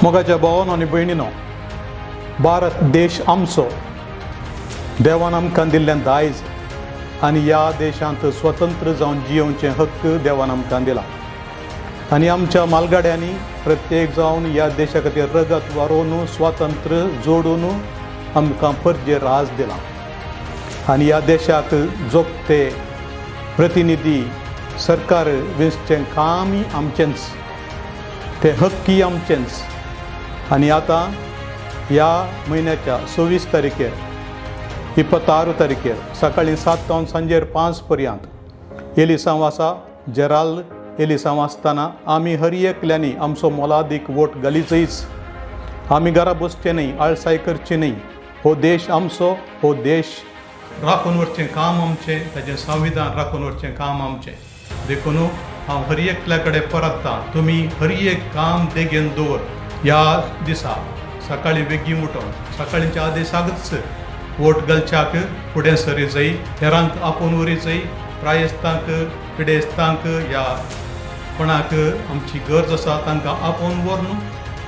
मोगाच्या भावांनो आनी भयणींनो, भारत देश आमचो देवान आमकां दिल्लें दायज आनी ह्या देशांत स्वतंत्र जावन जियोवचे हक्क देवान आमकां दिला आनी आमच्या मालगाड्यांनी प्रत्येक जावन ह्या देशा खातीर रगत वारोवन स्वातंत्र्य जोडून आमकां फर्जे राज दिला आनी ह्या देशाक जोगते प्रतिनिधी सरकार वेंचचें कामय आमचेंच, ते हक्की आमचेंच। आनी आतां ह्या म्हयन्याच्या 26 तारखेर 26 तारखेर सकाळीं 7 तावन सांजेर 5 पर्यंत एलिसांव आसा, जेराल्ड एलिसांव आसतना आमी हर एकल्यांनी आमचो मोलादीक वोट घालीचोच। आमी घरा बसचें न्ही, आळसाय करची न्ही। हो देश आमचो, हो देश राखून व्हरचें काम आमचें, ताचें संविधान राखून व्हरचें काम आमचें। देखून हांव हर एकल्या कडेन परततां, तुमी हर एक काम बेगीन दवर। ह्या दिसा सकाळीं बेगीन उठोन सकाळींच्या आदेशाकच वोट घालच्याक फुडें सरी जाय, हेरांक आपोवन उरीचय, प्रायस्तांक पिडेस्तांक या कोणाक आमची गरज आसा तांकां आपोवन व्हरून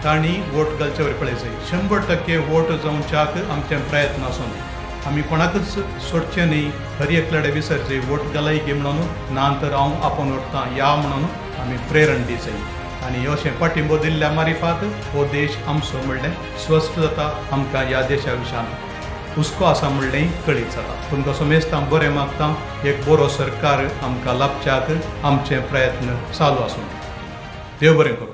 तांणी वोट घालचे वर पळयचय। 100% वोट जावच्याक आमचे प्रयत्न आसून आमी कोणाकच सोडचें न्ही, हर एकल्याडे विसरचें वोट घालाय गे म्हणून, ना तर हांव आपोवन व्हरतां या म्हणून आमी प्रेरण दिचय। आनी अशें पाठिंबो दिल्ल्या मारिफात हो देश आमचो म्हणलें स्वस्थ जाता, आमकां ह्या देशा विशान हुस्को आसा म्हणलें कळीत जाता। तुमकां समेस्तां बरें मागतां, एक बरो सरकार आमकां लाभच्याक आमचे प्रयत्न चालू आसूं। देव बरें करूं।